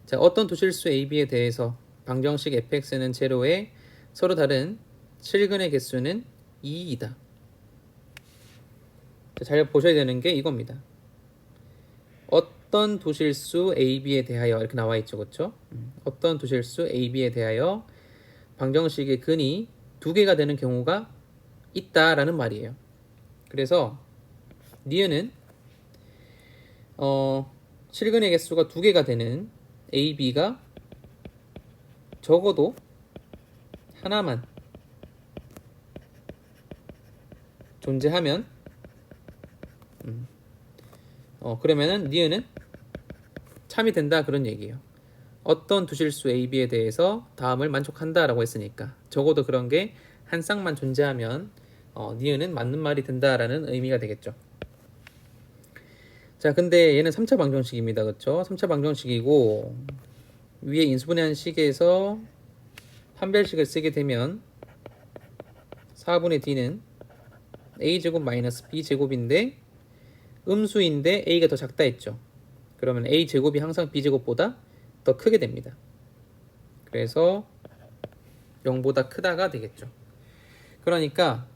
자, 어떤 두 실수 ab에 대해서 방정식 fx는 제로에 서로 다른 실근의 개수는 2이다. 잘 보셔야 되는 게 이겁니다. 어떤 두 실수 ab에 대하여 이렇게 나와 있죠. 그렇죠? 어떤 두 실수 ab에 대하여 방정식의 근이 두 개가 되는 경우가 있다라는 말이에요. 그래서 니은은 실근의 개수가 두 개가 되는 ab가 적어도 하나만 존재하면 그러면은 니은은 참이 된다 그런 얘기예요. 어떤 두 실수 ab에 대해서 다음을 만족한다라고 했으니까 적어도 그런 게 한 쌍만 존재하면 니은은 맞는 말이 된다라는 의미가 되겠죠. 자, 근데 얘는 3차 방정식입니다. 그쵸? 3차 방정식이고 위에 인수분해한 식에서 판별식을 쓰게 되면 4분의 d는 a제곱 마이너스 b제곱인데 음수인데 a가 더 작다 했죠. 그러면 a제곱이 항상 b제곱보다 더 크게 됩니다. 그래서 0보다 크다가 되겠죠. 그러니까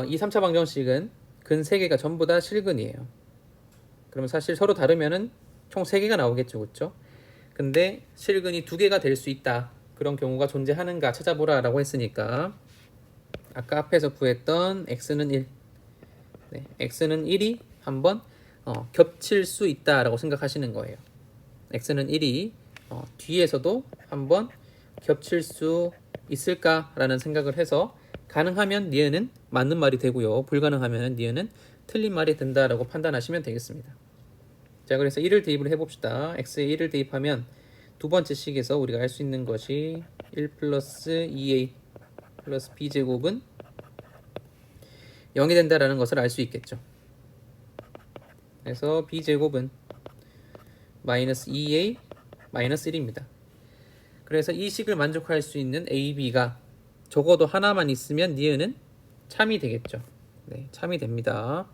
이 3차 방정식은 근 3개가 전부 다 실근이에요. 그러면 사실 서로 다르면은 총 3개가 나오겠죠. 그렇죠? 근데 실근이 2개가 될 수 있다. 그런 경우가 존재하는가 찾아보라 라고 했으니까 아까 앞에서 구했던 x는 1, 네, x는 1이 한번 겹칠 수 있다라고 생각하시는 거예요. x는 1이 뒤에서도 한번 겹칠 수 있을까라는 생각을 해서 가능하면 니은은 맞는 말이 되고요. 불가능하면 니은은 틀린 말이 된다라고 판단하시면 되겠습니다. 자, 그래서 1을 대입을 해봅시다. x에 1을 대입하면 두 번째 식에서 우리가 알 수 있는 것이 1 플러스 2a 플러스 b제곱은 0이 된다라는 것을 알 수 있겠죠. 그래서 b제곱은 마이너스 2a 마이너스 1입니다. 그래서 이 식을 만족할 수 있는 a, b가 적어도 하나만 있으면 니은은 참이 되겠죠. 네, 참이 됩니다.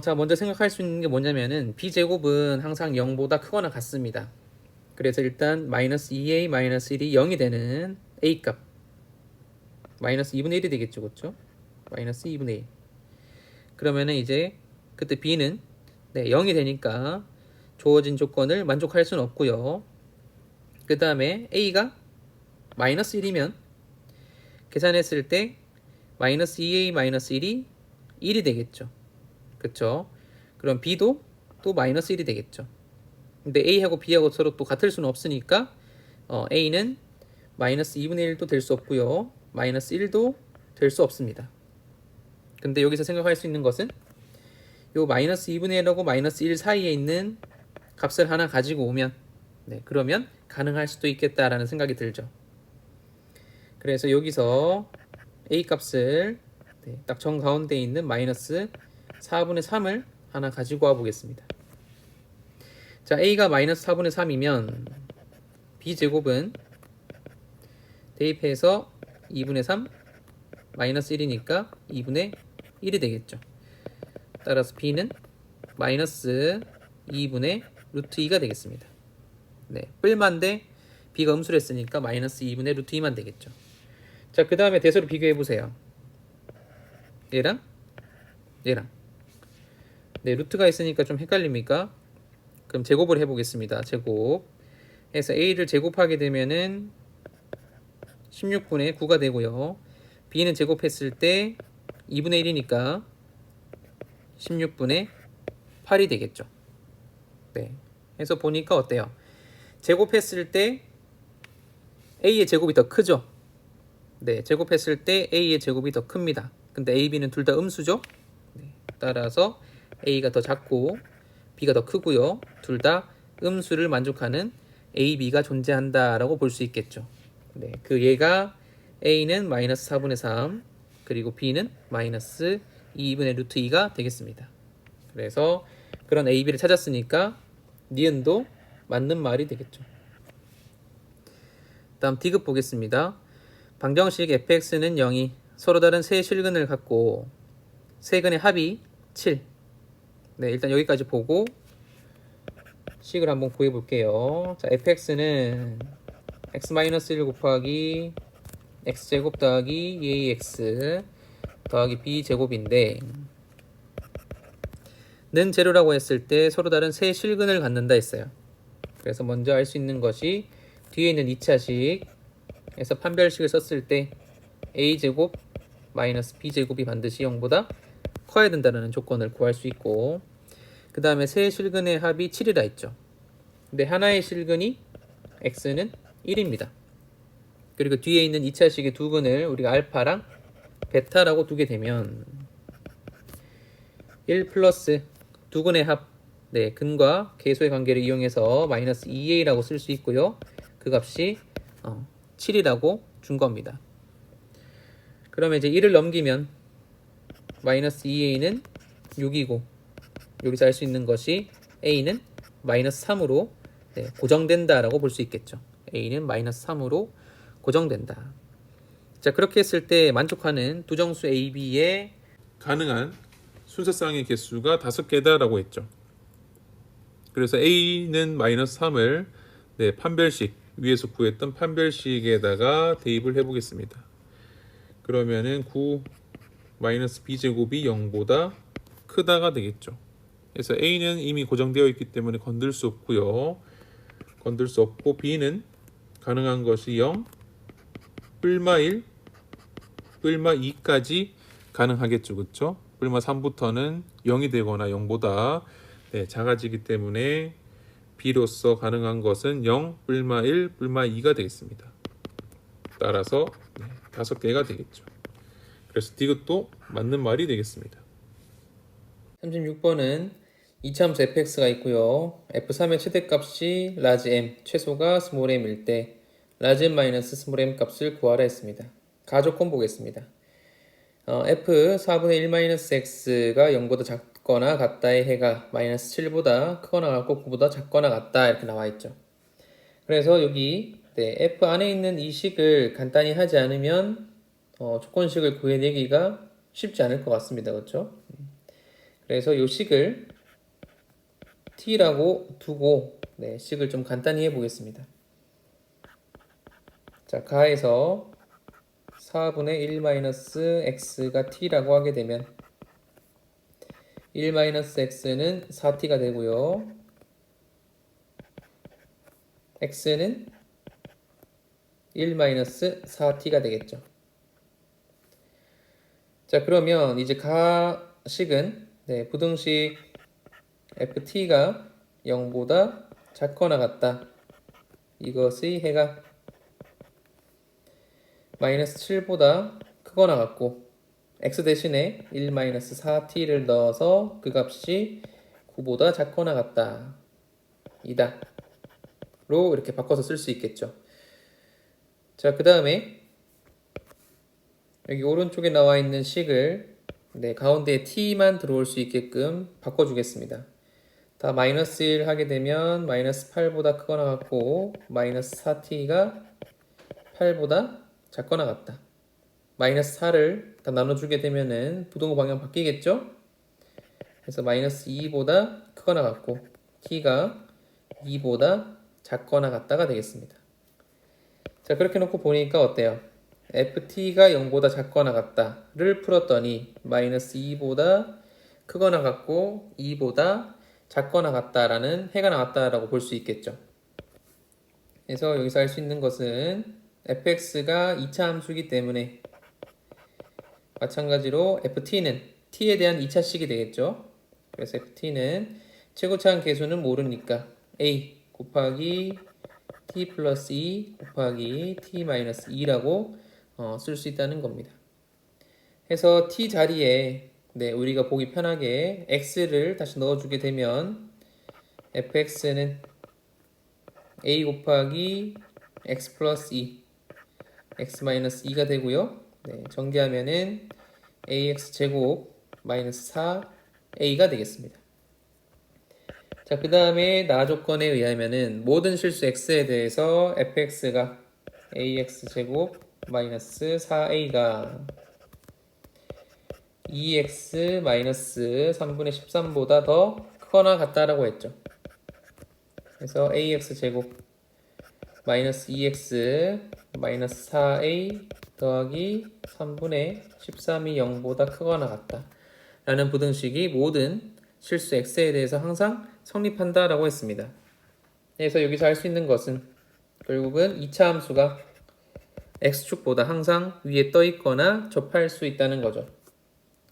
자, 먼저 생각할 수 있는 게 뭐냐면은 b제곱은 항상 0보다 크거나 같습니다. 그래서 일단 마이너스 2a 마이너스 1이 0이 되는 a 값 마이너스 2분의 1이 되겠죠. 그렇죠? 마이너스 2분의 1. 그러면은 이제 그때 b는 0이 되니까 주어진 조건을 만족할 수는 없고요. 그 다음에 a가 마이너스 1이면 계산했을 때 마이너스 2a 마이너스 1이 1이 되겠죠. 그쵸? 그럼 b도 또 마이너스 1이 되겠죠. 근데 a하고 b하고 서로 또 같을 수는 없으니까 a는 마이너스 2분의 1도 될 수 없고요. 마이너스 1도 될 수 없습니다. 근데 여기서 생각할 수 있는 것은 요 마이너스 2분의 1하고 마이너스 1 사이에 있는 값을 하나 가지고 오면 그러면 가능할 수도 있겠다라는 생각이 들죠. 그래서 여기서 a 값을 딱 정가운데에 있는 마이너스 4분의 3을 하나 가지고 와 보겠습니다. 자, a가 마이너스 4분의 3이면 b제곱은 대입해서 2분의 3 마이너스 1이니까 2분의 1이 되겠죠. 따라서 b는 마이너스 2분의 루트 2가 되겠습니다. 네, 뿔만데 b가 음수를 했으니까 마이너스 2분의 루트 2만 되겠죠. 자, 그 다음에 대서를 비교해 보세요. 얘랑 얘랑. 네, 루트가 있으니까 좀 헷갈립니까? 그럼 제곱을 해보겠습니다. 제곱 해서 a를 제곱하게 되면은 16분의 9가 되고요. b는 제곱했을 때 2분의 1이니까 16분의 8이 되겠죠. 네, 해서 보니까 어때요? 제곱했을 때 a의 제곱이 더 크죠? 네, 제곱했을 때 a의 제곱이 더 큽니다. 근데 a, b는 둘 다 음수죠? 네, 따라서 a가 더 작고 b가 더 크고요. 둘 다 음수를 만족하는 a, b가 존재한다라고 볼 수 있겠죠. 네, 그 얘가 a는 마이너스 4분의 3 그리고 b는 마이너스 2분의 루트 2가 되겠습니다. 그래서 그런 a, b를 찾았으니까 니은도 맞는 말이 되겠죠. 다음 D급 보겠습니다. 방정식 fx는 0이 서로 다른 세 실근을 갖고 세 근의 합이 7. 네, 일단 여기까지 보고 식을 한번 구해 볼게요. 자, fx는 x-1 곱하기 x제곱 더하기 2ax 더하기 b제곱인데 는 제로라고 했을 때 서로 다른 세 실근을 갖는다 했어요. 그래서 먼저 알 수 있는 것이 뒤에 있는 2차식에서 판별식을 썼을 때 a제곱 마이너스 b제곱이 반드시 0보다 커야 된다는 조건을 구할 수 있고, 그 다음에 세 실근의 합이 7이라 했죠. 근데 하나의 실근이 x는 1입니다. 그리고 뒤에 있는 2차식의 두 근을 우리가 알파랑 베타라고 두게 되면 1 플러스 두 근의 합, 네, 근과 계수의 관계를 이용해서 마이너스 2a라고 쓸 수 있고요. 그 값이 7이라고 준 겁니다. 그러면 이제 1을 넘기면 마이너스 2a는 6이고 여기서 알 수 있는 것이 a는 마이너스 3으로 고정된다라고 볼 수 있겠죠. a는 마이너스 3으로 고정된다. 자, 그렇게 했을 때 만족하는 두 정수 a, b의 가능한 순서쌍의 개수가 5개다라고 했죠. 그래서 a는 마이너스 3을 판별식 위에서 구했던 판별식에다가 대입을 해보겠습니다. 그러면은 9 마이너스 b제곱이 0보다 크다가 되겠죠. 그래서 a는 이미 고정되어 있기 때문에 건들 수 없고요. 건들 수 없고 b는 가능한 것이 0, 뿔마 1, 뿔마 2까지 가능하겠죠. 그렇죠? 뿔마 3부터는 0이 되거나 0보다 작아지기 때문에 b로서 가능한 것은 0, 뿔마 1, 뿔마 2가 되겠습니다. 따라서 5개가 되겠죠. 그래서 디귿도 맞는 말이 되겠습니다. 36번은 이차함수 fx가 있고요. f3의 최대값이 라지 m, 최소가 스몰 m일 때 라지 m 마이너스 스몰 m 값을 구하라 했습니다. 가조건 보겠습니다. f 4분의 1 마이너스 x가 0보다 작거나 같다의 해가 마이너스 7보다 크거나 같고 9보다 작거나 같다 이렇게 나와 있죠. 그래서 여기 f 안에 있는 이 식을 간단히 하지 않으면 조건식을 구해내기가 쉽지 않을 것 같습니다. 그렇죠? 그래서 이 식을 t라고 두고 식을 좀 간단히 해보겠습니다. 자, 가에서 4분의 1 마이너스 x가 t라고 하게 되면 1 마이너스 x는 4t가 되고요. x는 1 마이너스 4t가 되겠죠. 자, 그러면 이제 가식은 부등식 ft가 0보다 작거나 같다. 이것의 해가 마이너스 7보다 크거나 같고 x 대신에 1 마이너스 4t를 넣어서 그 값이 9보다 작거나 같다. 이다. 로 이렇게 바꿔서 쓸 수 있겠죠. 자, 그 다음에 여기 오른쪽에 나와 있는 식을 가운데에 t만 들어올 수 있게끔 바꿔주겠습니다. 다 마이너스 1 하게 되면 마이너스 8보다 크거나 같고 마이너스 4t가 8보다 작거나 같다. 마이너스 4를 다 나눠주게 되면은 부등호 방향 바뀌겠죠? 그래서 마이너스 2보다 크거나 같고 t가 2보다 작거나 같다가 되겠습니다. 자, 그렇게 놓고 보니까 어때요? ft가 0보다 작거나 같다를 풀었더니 마이너스 2보다 크거나 같고 2보다 작거나 같다라는 해가 나왔다라고 볼 수 있겠죠. 그래서 여기서 할 수 있는 것은 fx가 2차 함수이기 때문에 마찬가지로 ft는 t에 대한 2차식이 되겠죠. 그래서 ft는 최고차항 계수는 모르니까 a 곱하기 t 플러스 2 곱하기 t 마이너스 2라고 쓸 수 있다는 겁니다. 해서 t 자리에 우리가 보기 편하게 x를 다시 넣어주게 되면 fx는 a 곱하기 x 플러스 2 x 마이너스 2가 되고요. 전개하면은 ax 제곱 마이너스 4a가 되겠습니다. 자, 그 다음에 나 조건에 의하면은 모든 실수 x에 대해서 fx가 ax 제곱 마이너스 4a가 2x 마이너스 3분의 13보다 더 크거나 같다라고 했죠. 그래서 ax 제곱 마이너스 2x 마이너스 4a 더하기 3분의 13이 0보다 크거나 같다 라는 부등식이 모든 실수 x에 대해서 항상 성립한다라고 했습니다. 그래서 여기서 할 수 있는 것은 결국은 2차 함수가 x축보다 항상 위에 떠 있거나 접할 수 있다는 거죠.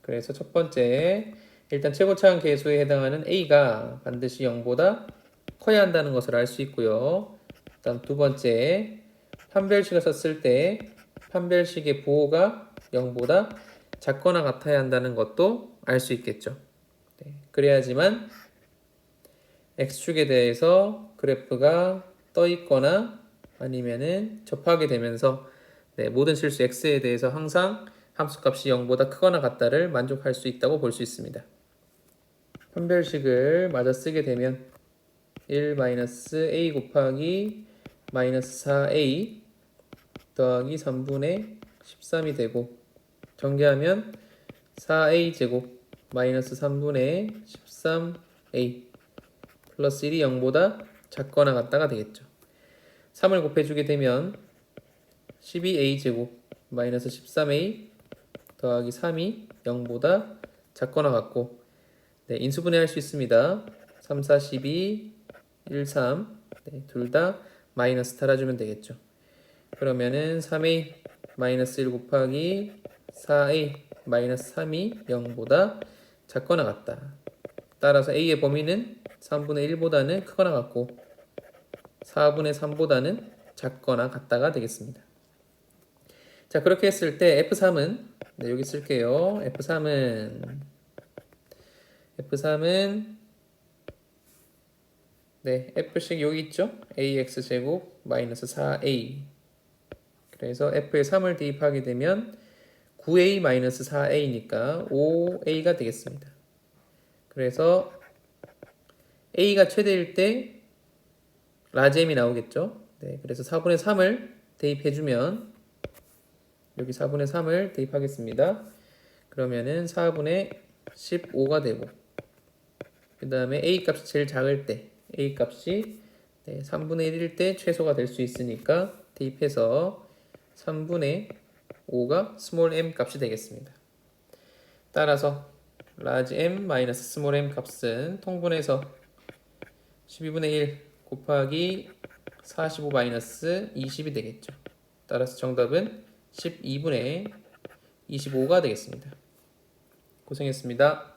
그래서 첫 번째, 일단 최고차항 계수에 해당하는 a가 반드시 0보다 커야 한다는 것을 알 수 있고요. 다음 두 번째, 판별식을 썼을 때 판별식의 부호가 0보다 작거나 같아야 한다는 것도 알 수 있겠죠. 그래야지만 x축에 대해서 그래프가 떠 있거나 아니면은 접하게 되면서 모든 실수 x에 대해서 항상 함수값이 0보다 크거나 같다를 만족할 수 있다고 볼 수 있습니다. 판별식을 맞아 쓰게 되면 1-a 곱하기 마이너스 4a 더하기 3분의 13이 되고 전개하면 4a 제곱 마이너스 3분의 13a 플러스 1이 0보다 작거나 같다가 되겠죠. 3을 곱해주게 되면 12a제곱 마이너스 13a 더하기 3이 0보다 작거나 같고, 네, 인수분해 할 수 있습니다. 3, 4, 12, 1, 3, 네, 둘 다 마이너스 달아주면 되겠죠. 그러면은 3a 마이너스 1 곱하기 4a 마이너스 3이 0보다 작거나 같다. 따라서 a의 범위는 3분의 1보다는 크거나 같고 4분의 3보다는 작거나 같다가 되겠습니다. 자, 그렇게 했을 때 F3은, 네, 여기 쓸게요. F3은 네, F식 여기 있죠? AX제곱 마이너스 4A. 그래서 F에 3을 대입하게 되면 9A 마이너스 4A니까 5A가 되겠습니다. 그래서 A가 최대일 때 라지 M이 나오겠죠? 네, 그래서 4분의 3을 대입해주면 여기 4분의 3을 대입하겠습니다. 그러면은 4분의 15가 되고, 그 다음에 A 값이 제일 작을 때 A 값이 3분의 1일 때 최소가 될 수 있으니까 대입해서 3분의 5가 스몰 m 값이 되겠습니다. 따라서 라지 m 마이너스 스몰 m 값은 통분해서 12분의 1 곱하기 45 마이너스 20이 되겠죠. 따라서 정답은 12분의 25가 되겠습니다. 고생했습니다.